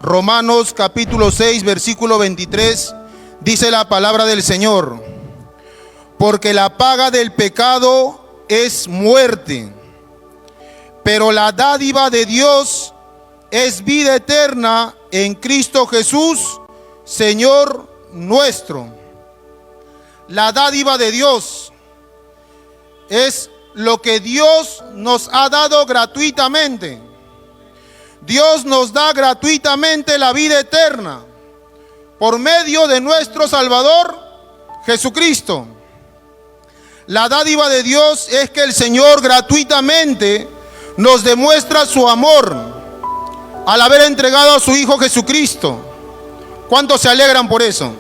Romanos capítulo 6, versículo 23, dice la palabra del Señor: porque la paga del pecado es muerte, pero la dádiva de Dios es vida eterna en Cristo Jesús, Señor nuestro. La dádiva de Dios es lo que Dios nos ha dado gratuitamente. Dios nos da gratuitamente la vida eterna por medio de nuestro Salvador Jesucristo. La dádiva de Dios es que el Señor gratuitamente nos demuestra su amor al haber entregado a su Hijo Jesucristo. ¿Cuántos se alegran por eso?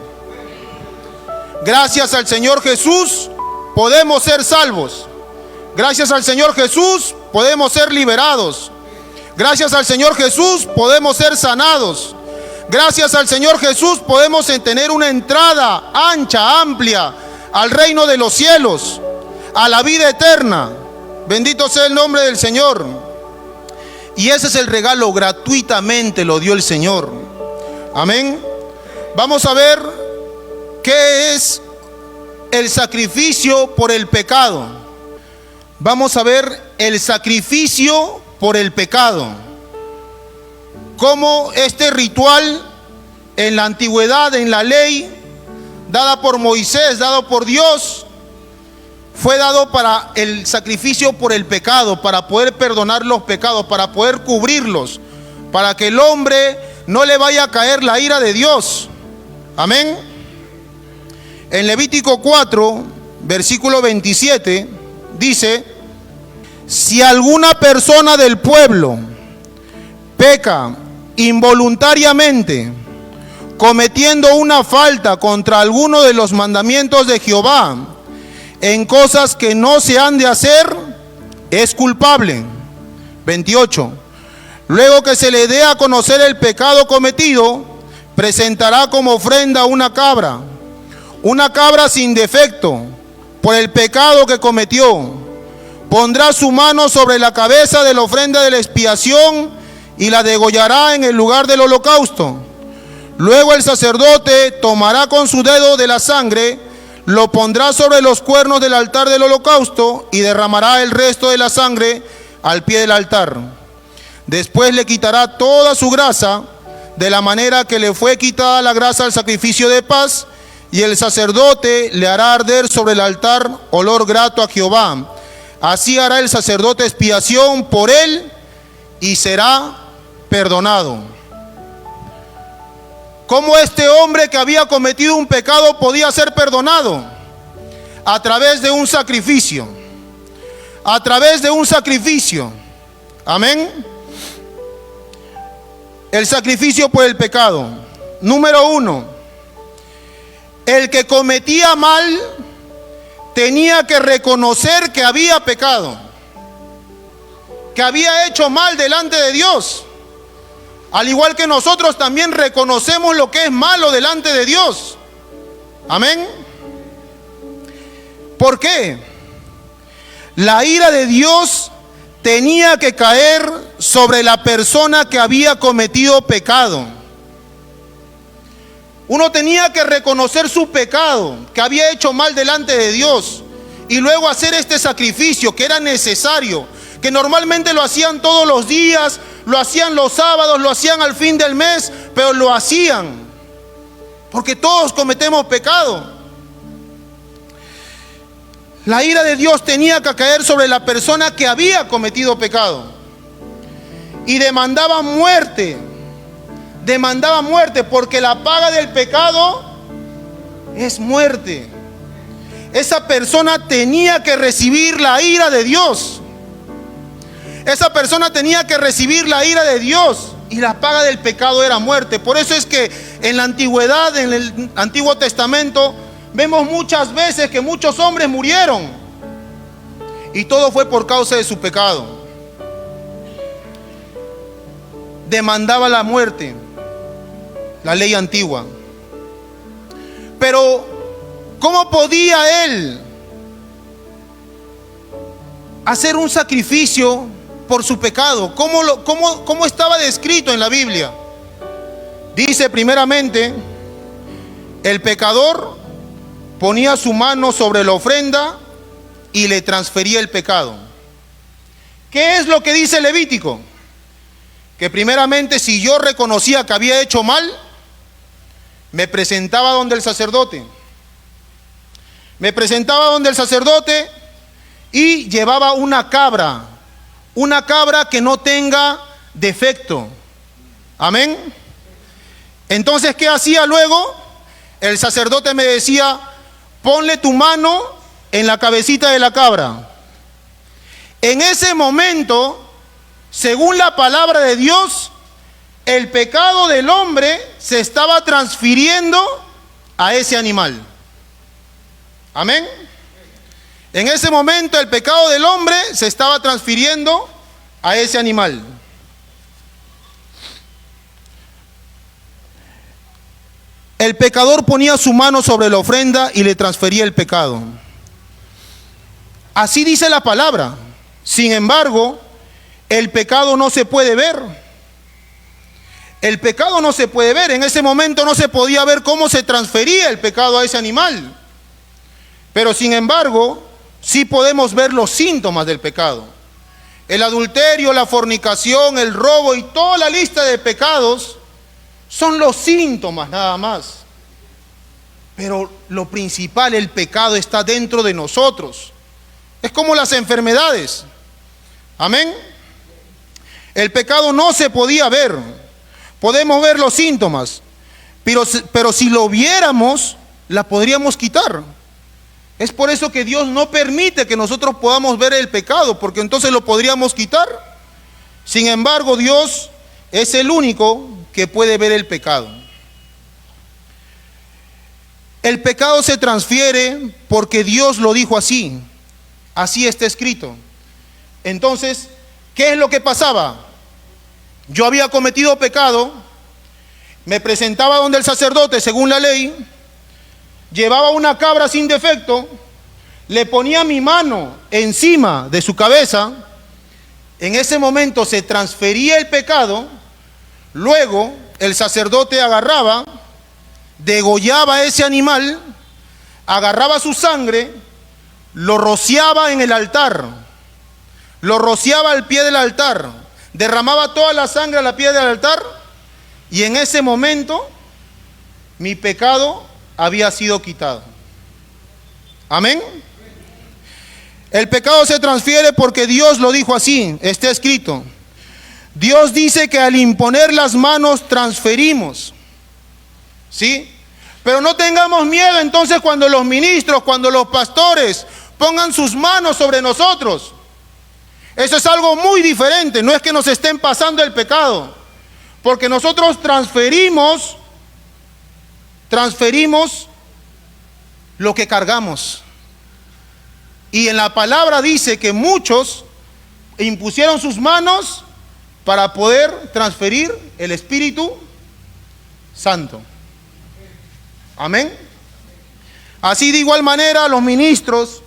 Gracias al Señor Jesús podemos ser salvos. Gracias al Señor Jesús podemos ser liberados. Gracias al Señor Jesús podemos ser sanados. Gracias al Señor Jesús podemos tener una entrada ancha, amplia al reino de los cielos, a la vida eterna. Bendito sea el nombre del Señor. Y ese es el regalo, gratuitamente lo dio el Señor. Amén. Vamos a ver qué es el sacrificio por el pecado. Vamos a ver el sacrificio por el pecado. Cómo este ritual en la antigüedad, en la ley dada por Moisés, dado por Dios, fue dado para el sacrificio por el pecado, para poder perdonar los pecados, para poder cubrirlos, para que el hombre no le vaya a caer la ira de Dios. Amén. En Levítico 4, versículo 27, dice: si alguna persona del pueblo peca involuntariamente, cometiendo una falta contra alguno de los mandamientos de Jehová, en cosas que no se han de hacer, es culpable. 28. Luego que se le dé a conocer el pecado cometido, presentará como ofrenda una cabra sin defecto, por el pecado que cometió. Pondrá su mano sobre la cabeza de la ofrenda de la expiación y la degollará en el lugar del holocausto. Luego el sacerdote tomará con su dedo de la sangre, lo pondrá sobre los cuernos del altar del holocausto y derramará el resto de la sangre al pie del altar. Después le quitará toda su grasa, de la manera que le fue quitada la grasa al sacrificio de paz, y el sacerdote le hará arder sobre el altar olor grato a Jehová. Así hará el sacerdote expiación por él y será perdonado. ¿Cómo este hombre que había cometido un pecado podía ser perdonado? A través de un sacrificio. A través de un sacrificio. Amén. El sacrificio por el pecado. Número 1. El que cometía mal tenía que reconocer que había pecado, que había hecho mal delante de Dios. Al igual que nosotros también reconocemos lo que es malo delante de Dios. Amén. ¿Por qué? La ira de Dios tenía que caer sobre la persona que había cometido pecado. Uno tenía que reconocer su pecado, que había hecho mal delante de Dios, y luego hacer este sacrificio que era necesario, que normalmente lo hacían todos los días, lo hacían los sábados, lo hacían al fin del mes, pero lo hacían porque todos cometemos pecado. La ira de Dios tenía que caer sobre la persona que había cometido pecado y demandaba muerte, porque la paga del pecado es muerte. Esa persona tenía que recibir la ira de Dios. Esa persona tenía que recibir la ira de Dios, y la paga del pecado era muerte. Por eso es que en la antigüedad, en el Antiguo Testamento, vemos muchas veces que muchos hombres murieron, y todo fue por causa de su pecado. Demandaba la muerte, la ley antigua. Pero ¿cómo podía él hacer un sacrificio por su pecado? ¿Cómo estaba descrito en la Biblia? Dice primeramente, el pecador ponía su mano sobre la ofrenda y le transfería el pecado. ¿Qué es lo que dice Levítico? Que primeramente, si yo reconocía que había hecho mal, me presentaba donde el sacerdote. Me presentaba donde el sacerdote y llevaba una cabra que no tenga defecto. Amén. Entonces, ¿qué hacía luego? El sacerdote me decía, ponle tu mano en la cabecita de la cabra. En ese momento, según la palabra de Dios, el pecado del hombre se estaba transfiriendo a ese animal. Amén. En ese momento el pecado del hombre se estaba transfiriendo a ese animal. El pecador ponía su mano sobre la ofrenda y le transfería el pecado. Así dice la palabra. Sin embargo, el pecado no se puede ver. El pecado no se puede ver. En ese momento no se podía ver cómo se transfería el pecado a ese animal. Pero sin embargo, sí podemos ver los síntomas del pecado. El adulterio, la fornicación, el robo y toda la lista de pecados son los síntomas nada más. Pero lo principal, el pecado está dentro de nosotros. Es como las enfermedades. Amén. El pecado no se podía ver. Podemos ver los síntomas, pero si lo viéramos, la podríamos quitar. Es por eso que Dios no permite que nosotros podamos ver el pecado, porque entonces lo podríamos quitar. Sin embargo, Dios es el único que puede ver el pecado. El pecado se transfiere porque Dios lo dijo así. Así está escrito. Entonces, ¿qué es lo que pasaba? Yo había cometido pecado, me presentaba donde el sacerdote según la ley, llevaba una cabra sin defecto, le ponía mi mano encima de su cabeza, en ese momento se transfería el pecado, luego el sacerdote agarraba, degollaba a ese animal, agarraba su sangre, lo rociaba en el altar, lo rociaba al pie del altar, derramaba toda la sangre a la pie del altar y en ese momento mi pecado había sido quitado. Amén. El pecado se transfiere porque Dios lo dijo así, está escrito. Dios dice que al imponer las manos transferimos. ¿Sí? Pero no tengamos miedo entonces cuando los ministros, cuando los pastores pongan sus manos sobre nosotros. Eso es algo muy diferente, no es que nos estén pasando el pecado, porque nosotros transferimos lo que cargamos. Y en la palabra dice que muchos impusieron sus manos para poder transferir el Espíritu Santo. Amén. Así de igual manera los ministros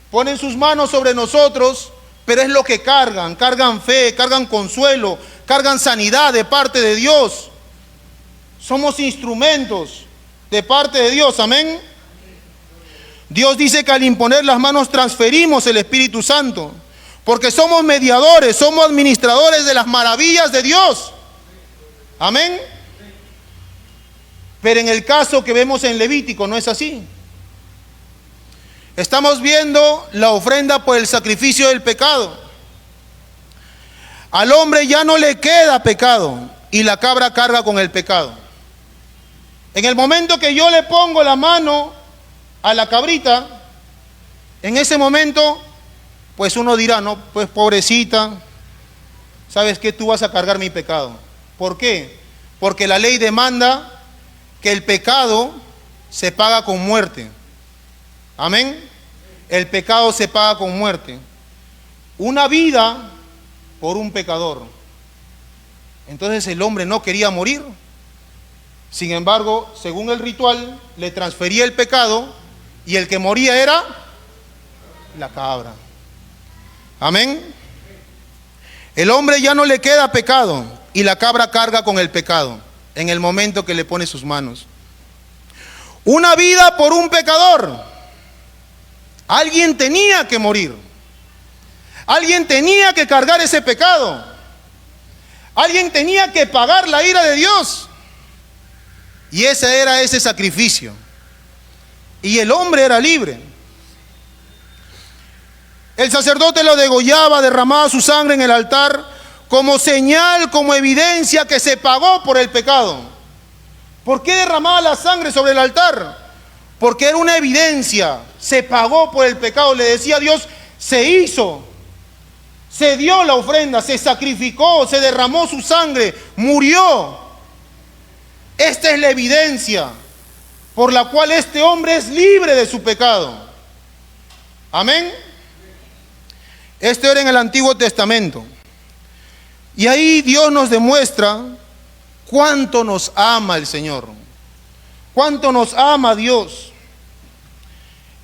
ponen sus manos sobre nosotros, pero es lo que cargan fe, cargan consuelo, cargan sanidad de parte de Dios. Somos instrumentos de parte de Dios, amén. Dios dice que al imponer las manos transferimos el Espíritu Santo, porque somos mediadores, somos administradores de las maravillas de Dios, amén. Pero en el caso que vemos en Levítico no es así. Estamos viendo la ofrenda por el sacrificio del pecado. Al hombre ya no le queda pecado y la cabra carga con el pecado. En el momento que yo le pongo la mano a la cabrita, en ese momento, pues uno dirá, no, pues pobrecita, ¿sabes qué? Tú vas a cargar mi pecado. ¿Por qué? Porque la ley demanda que el pecado se paga con muerte. Amén. El pecado se paga con muerte. Una vida por un pecador. Entonces el hombre no quería morir. Sin embargo, según el ritual, le transfería el pecado y el que moría era la cabra. Amén. El hombre ya no le queda pecado y la cabra carga con el pecado. en el momento que le pone sus manos. Una vida por un pecador. Alguien tenía que morir. Alguien tenía que cargar ese pecado. Alguien tenía que pagar la ira de Dios. Y ese era ese sacrificio. Y el hombre era libre. El sacerdote lo degollaba, derramaba su sangre en el altar como señal, como evidencia que se pagó por el pecado. ¿Por qué derramaba la sangre sobre el altar? Porque era una evidencia, se pagó por el pecado. Le decía a Dios, se hizo, se dio la ofrenda, se sacrificó, se derramó su sangre, murió. Esta es la evidencia por la cual este hombre es libre de su pecado. Amén. Esto era en el Antiguo Testamento. Y ahí Dios nos demuestra cuánto nos ama el Señor. Cuánto nos ama Dios.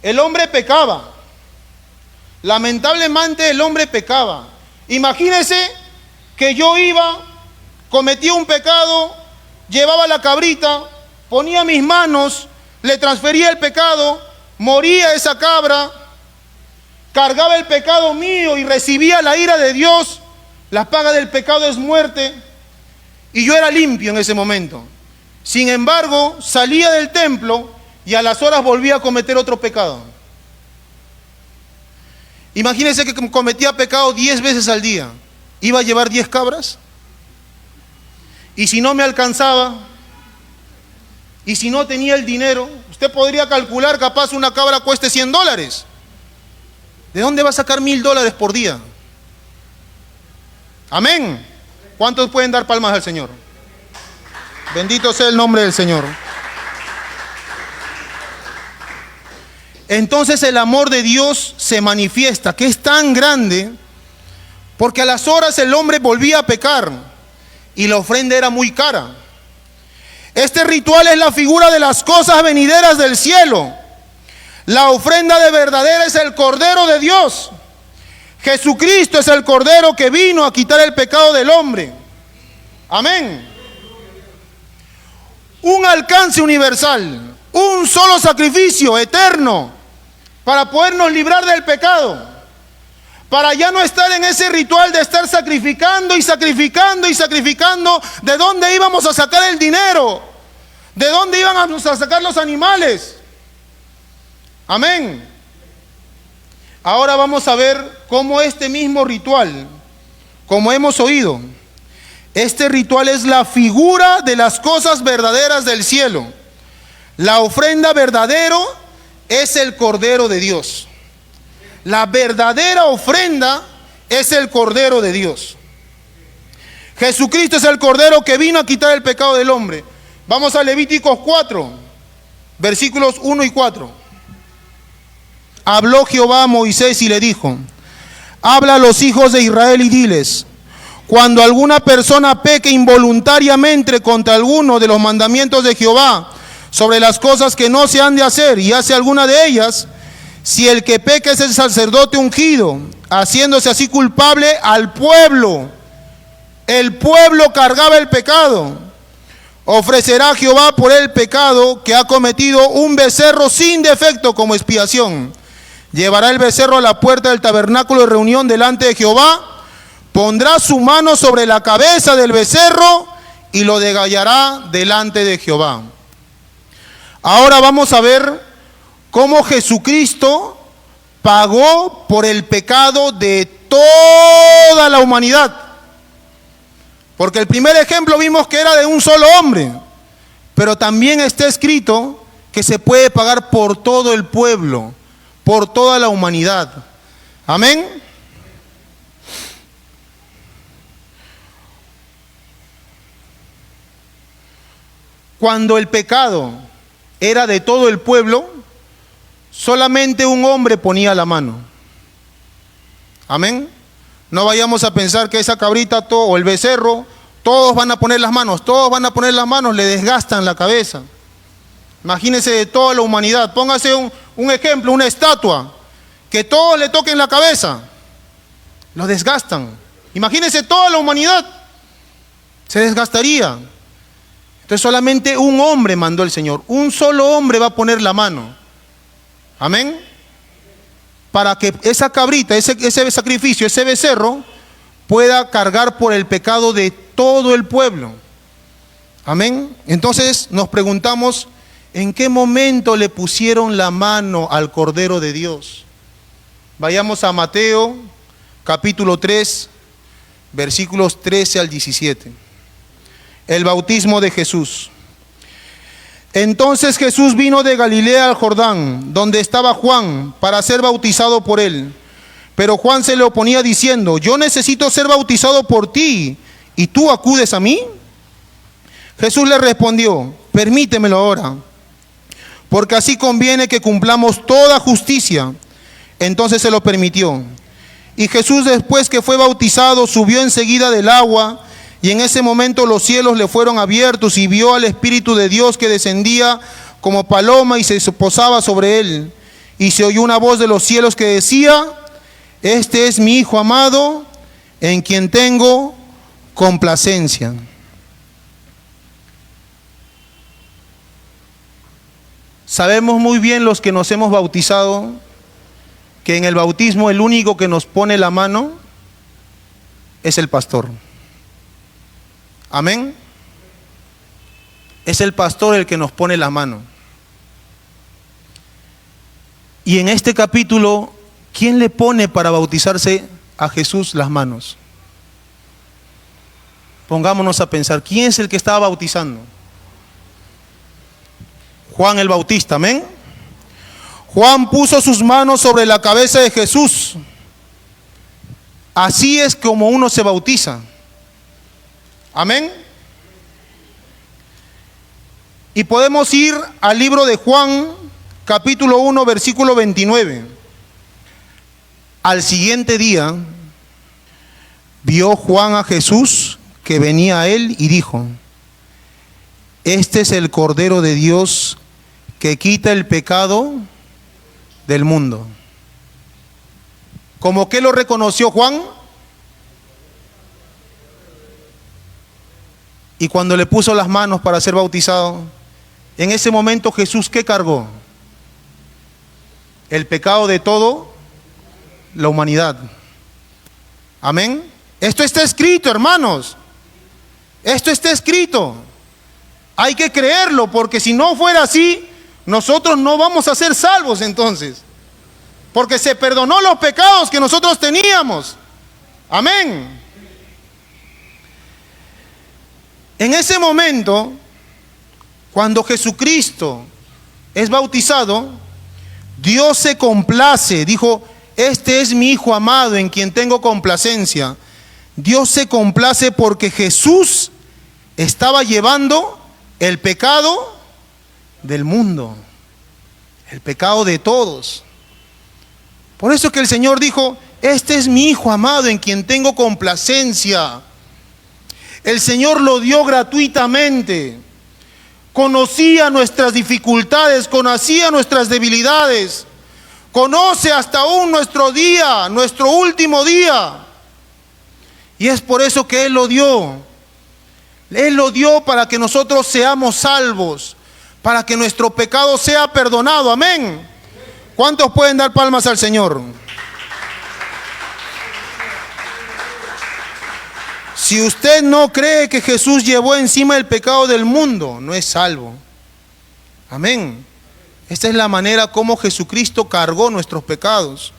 El hombre pecaba. Lamentablemente el hombre pecaba. Imagínense que yo cometía un pecado, llevaba la cabrita, ponía mis manos, le transfería el pecado, moría esa cabra, cargaba el pecado mío y recibía la ira de Dios. La paga del pecado es muerte. Y yo era limpio en ese momento. Sin embargo, salía del templo y a las horas volvía a cometer otro pecado. Imagínense que cometía pecado 10 veces al día. ¿Iba a llevar 10 cabras? Y si no me alcanzaba, y si no tenía el dinero, usted podría calcular, capaz una cabra cueste $100. ¿De dónde va a sacar $1000 por día? Amén. ¿Cuántos pueden dar palmas al Señor? Bendito sea el nombre del Señor. Entonces el amor de Dios se manifiesta, que es tan grande, porque a las horas el hombre volvía a pecar y la ofrenda era muy cara. Este ritual es la figura de las cosas venideras del cielo. La ofrenda de verdadera es el Cordero de Dios. Jesucristo es el Cordero que vino a quitar el pecado del hombre. Amén. Un alcance universal, un solo sacrificio eterno para podernos librar del pecado, para ya no estar en ese ritual de estar sacrificando y sacrificando y sacrificando. ¿De dónde íbamos a sacar el dinero? ¿De dónde íbamos a sacar los animales? Amén. Ahora vamos a ver cómo este mismo ritual, como hemos oído, este ritual es la figura de las cosas verdaderas del cielo. La ofrenda verdadero es el Cordero de Dios. La verdadera ofrenda es el Cordero de Dios. Jesucristo es el Cordero que vino a quitar el pecado del hombre. Vamos a Levíticos 4, versículos 1 y 4. Habló Jehová a Moisés y le dijo: habla a los hijos de Israel y diles: cuando alguna persona peque involuntariamente contra alguno de los mandamientos de Jehová, sobre las cosas que no se han de hacer, y hace alguna de ellas, si el que peca es el sacerdote ungido, haciéndose así culpable al pueblo, el pueblo cargaba el pecado, ofrecerá a Jehová por el pecado que ha cometido un becerro sin defecto como expiación. Llevará el becerro a la puerta del tabernáculo de reunión delante de Jehová, pondrá su mano sobre la cabeza del becerro y lo degollará delante de Jehová. Ahora vamos a ver cómo Jesucristo pagó por el pecado de toda la humanidad. Porque el primer ejemplo vimos que era de un solo hombre, pero también está escrito que se puede pagar por todo el pueblo, por toda la humanidad. Amén. Cuando el pecado era de todo el pueblo, solamente un hombre ponía la mano. Amén. No vayamos a pensar que esa cabrita o el becerro, todos van a poner las manos, le desgastan la cabeza. Imagínense de toda la humanidad. Póngase un ejemplo, una estatua, que todos le toquen la cabeza, lo desgastan. Imagínense toda la humanidad, se desgastaría. Entonces solamente un hombre mandó el Señor. Un solo hombre va a poner la mano. Amén. Para que esa cabrita, ese sacrificio, ese becerro, pueda cargar por el pecado de todo el pueblo. Amén. Entonces nos preguntamos, ¿en qué momento le pusieron la mano al Cordero de Dios? Vayamos a Mateo, capítulo 3, versículos 13 al 17. El bautismo de Jesús. Entonces Jesús vino de Galilea al Jordán, donde estaba Juan, para ser bautizado por él. Pero Juan se le oponía diciendo, yo necesito ser bautizado por ti, ¿y tú acudes a mí? Jesús le respondió, permítemelo ahora, porque así conviene que cumplamos toda justicia. Entonces se lo permitió. Y Jesús, después que fue bautizado, subió enseguida del agua, y en ese momento los cielos le fueron abiertos y vio al Espíritu de Dios que descendía como paloma y se posaba sobre él. Y se oyó una voz de los cielos que decía, este es mi Hijo amado, en quien tengo complacencia. Sabemos muy bien los que nos hemos bautizado que en el bautismo el único que nos pone la mano es el pastor. Amén. Es el pastor el que nos pone la mano. Y en este capítulo, ¿quién le pone para bautizarse a Jesús las manos? Pongámonos a pensar, ¿quién es el que estaba bautizando? Juan el Bautista, amén. Juan puso sus manos sobre la cabeza de Jesús. Así es como uno se bautiza. Amén. Y podemos ir al libro de Juan, capítulo 1, versículo 29. Al siguiente día, vio Juan a Jesús que venía a él y dijo, este es el Cordero de Dios que quita el pecado del mundo. ¿Cómo que lo reconoció Juan? Y cuando le puso las manos para ser bautizado, en ese momento Jesús, ¿qué cargó? El pecado de toda la humanidad. Amén. Esto está escrito, hermanos. Esto está escrito. Hay que creerlo, porque si no fuera así, nosotros no vamos a ser salvos entonces. Porque se perdonó los pecados que nosotros teníamos. Amén. En ese momento, cuando Jesucristo es bautizado, Dios se complace. Dijo, este es mi Hijo amado en quien tengo complacencia. Dios se complace porque Jesús estaba llevando el pecado del mundo, el pecado de todos. Por eso que el Señor dijo, este es mi Hijo amado en quien tengo complacencia. El Señor lo dio gratuitamente. Conocía nuestras dificultades, conocía nuestras debilidades. Conoce hasta aún nuestro día, nuestro último día. Y es por eso que Él lo dio. Él lo dio para que nosotros seamos salvos, para que nuestro pecado sea perdonado. Amén. ¿Cuántos pueden dar palmas al Señor? Si usted no cree que Jesús llevó encima el pecado del mundo, no es salvo. Amén. Esta es la manera como Jesucristo cargó nuestros pecados.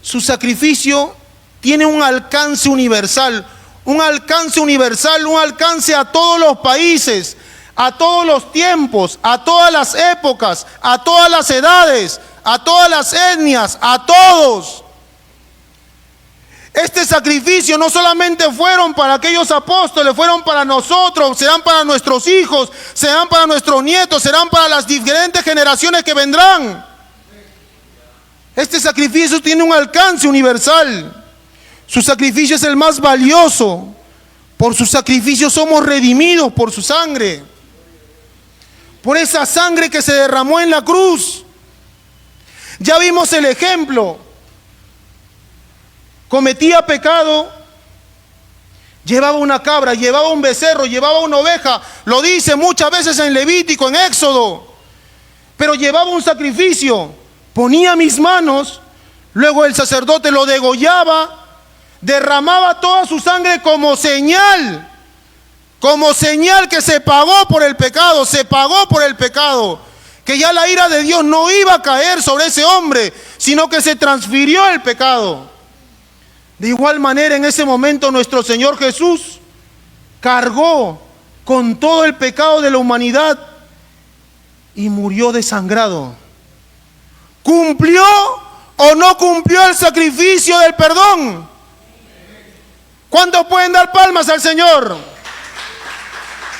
Su sacrificio tiene un alcance universal, un alcance a todos los países, a todos los tiempos, a todas las épocas, a todas las edades, a todas las etnias, a todos. Este sacrificio no solamente fueron para aquellos apóstoles, fueron para nosotros, serán para nuestros hijos, serán para nuestros nietos, serán para las diferentes generaciones que vendrán. Este sacrificio tiene un alcance universal. Su sacrificio es el más valioso. Por su sacrificio somos redimidos por su sangre. Por esa sangre que se derramó en la cruz. Ya vimos el ejemplo. Cometía pecado, Llevaba una cabra, llevaba un becerro, llevaba una oveja. Lo dice muchas veces en Levítico, en Éxodo. Pero llevaba un sacrificio. Ponía mis manos, luego el sacerdote lo degollaba, derramaba toda su sangre como señal que se pagó por el pecado, que ya la ira de Dios no iba a caer sobre ese hombre, sino que se transfirió el pecado. De igual manera, en ese momento nuestro Señor Jesús cargó con todo el pecado de la humanidad y murió desangrado. ¿Cumplió o no cumplió el sacrificio del perdón? ¿Cuántos pueden dar palmas al Señor?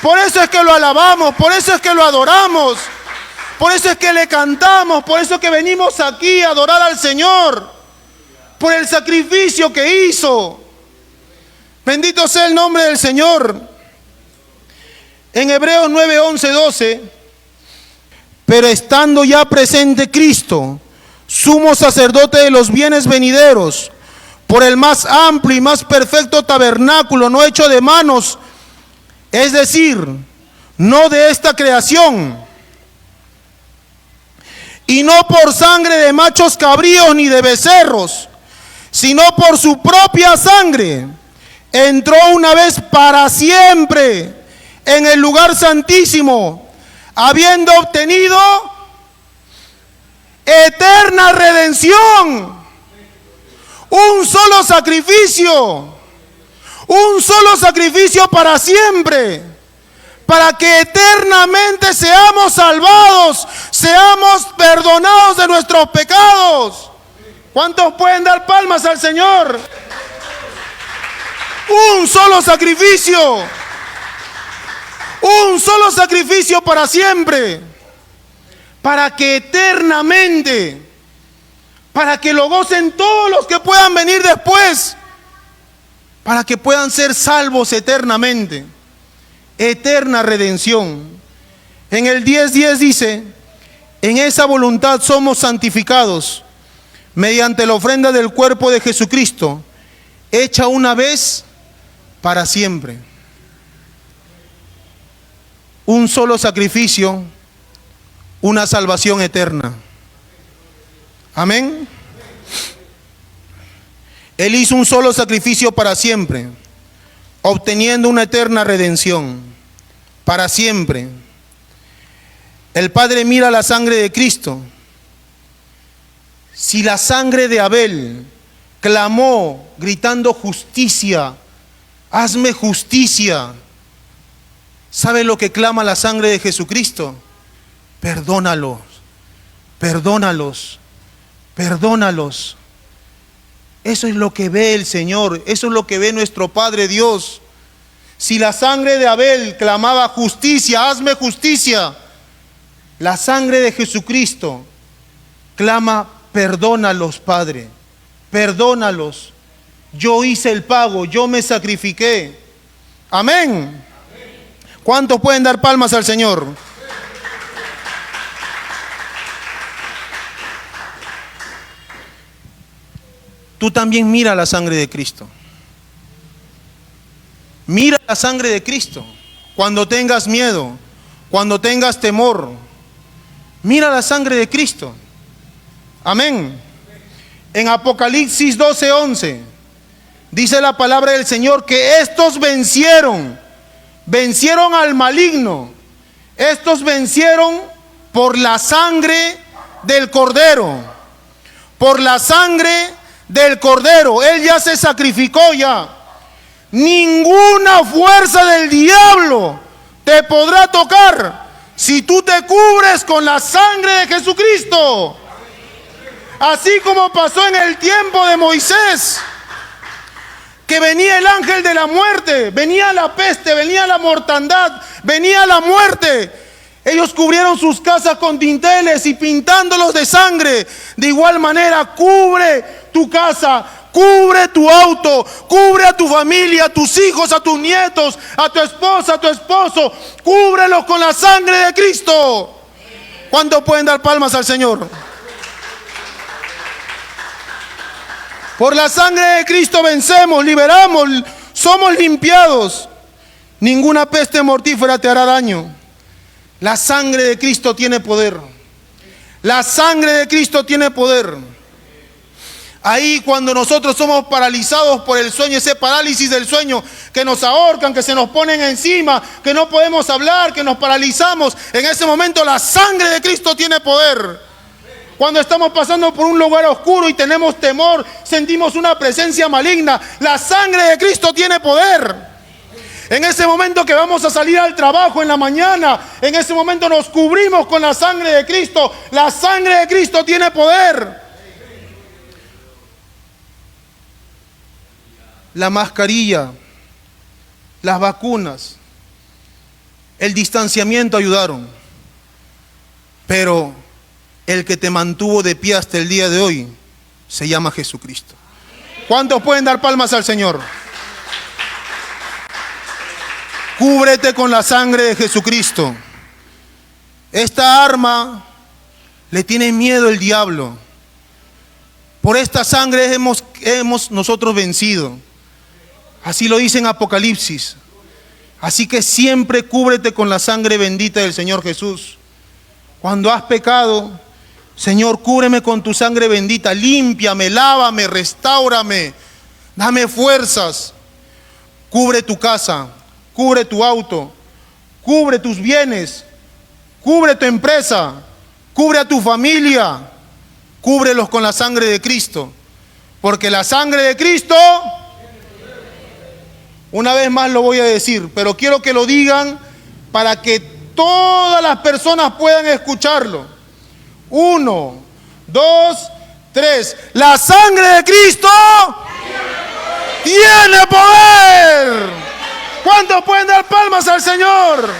Por eso es que lo alabamos, por eso es que lo adoramos, por eso es que le cantamos, por eso es que venimos aquí a adorar al Señor, por el sacrificio que hizo. Bendito sea el nombre del Señor. En Hebreos 9, 11, 12, pero estando ya presente Cristo, sumo sacerdote de los bienes venideros, por el más amplio y más perfecto tabernáculo, no hecho de manos, es decir, no de esta creación, y no por sangre de machos cabríos ni de becerros, sino por su propia sangre, entró una vez para siempre en el lugar santísimo, habiendo obtenido eterna redención. Un solo sacrificio para siempre, para que eternamente seamos salvados, seamos perdonados de nuestros pecados. ¿Cuántos pueden dar palmas al Señor? Un solo sacrificio para siempre, para que eternamente, para que lo gocen todos los que puedan venir después, para que puedan ser salvos eternamente. Eterna redención. En el 10:10 dice, en esa voluntad somos santificados mediante la ofrenda del cuerpo de Jesucristo, hecha una vez para siempre. Un solo sacrificio, una salvación eterna. Amén. Él hizo un solo sacrificio para siempre, obteniendo una eterna redención para siempre. El Padre mira la sangre de Cristo. Si la sangre de Abel clamó gritando justicia, hazme justicia, ¿sabe lo que clama la sangre de Jesucristo? Perdónalos, perdónalos, perdónalos. Eso es lo que ve el Señor, eso es lo que ve nuestro Padre Dios. Si la sangre de Abel clamaba justicia, hazme justicia, la sangre de Jesucristo clama, perdónalos, Padre, perdónalos. Yo hice el pago, yo me sacrifiqué. Amén. ¿Cuántos pueden dar palmas al Señor? Tú también mira la sangre de Cristo. Mira la sangre de Cristo. Cuando tengas miedo, cuando tengas temor, mira la sangre de Cristo. Amén. En Apocalipsis 12:11 dice la palabra del Señor que estos vencieron al maligno. Estos vencieron por la sangre del Cordero. Por la sangre del Cordero. Él ya se sacrificó ya. Ninguna fuerza del diablo te podrá tocar si tú te cubres con la sangre de Jesucristo. Así como pasó en el tiempo de Moisés, que venía el ángel de la muerte, venía la peste, venía la mortandad, venía la muerte. Ellos cubrieron sus casas con dinteles y pintándolos de sangre. De igual manera, cubre tu casa, cubre tu auto, cubre a tu familia, a tus hijos, a tus nietos, a tu esposa, a tu esposo. Cúbrelos con la sangre de Cristo. ¿Cuántos pueden dar palmas al Señor? Por la sangre de Cristo vencemos, liberamos, somos limpiados. Ninguna peste mortífera te hará daño. La sangre de Cristo tiene poder. La sangre de Cristo tiene poder. Ahí cuando nosotros somos paralizados por el sueño, ese parálisis del sueño, que nos ahorcan, que se nos ponen encima, que no podemos hablar, que nos paralizamos, en ese momento la sangre de Cristo tiene poder. Cuando estamos pasando por un lugar oscuro y tenemos temor, sentimos una presencia maligna, la sangre de Cristo tiene poder. En ese momento que vamos a salir al trabajo en la mañana, en ese momento nos cubrimos con la sangre de Cristo. La sangre de Cristo tiene poder. La mascarilla, las vacunas, el distanciamiento ayudaron. Pero el que te mantuvo de pie hasta el día de hoy se llama Jesucristo. ¿Cuántos pueden dar palmas al Señor? Cúbrete con la sangre de Jesucristo. Esta arma le tiene miedo el diablo. Por esta sangre hemos nosotros vencido. Así lo dice en Apocalipsis. Así que siempre cúbrete con la sangre bendita del Señor Jesús. Cuando has pecado, Señor, cúbreme con tu sangre bendita. Límpiame, lávame, restáurame. Dame fuerzas. Cubre tu casa. Cubre tu auto, cubre tus bienes, cubre tu empresa, cubre a tu familia, cúbrelos con la sangre de Cristo, porque la sangre de Cristo, una vez más lo voy a decir, pero quiero que lo digan para que todas las personas puedan escucharlo. 1, 2, 3. La sangre de Cristo tiene poder. ¿Cuántos pueden dar palmas al Señor?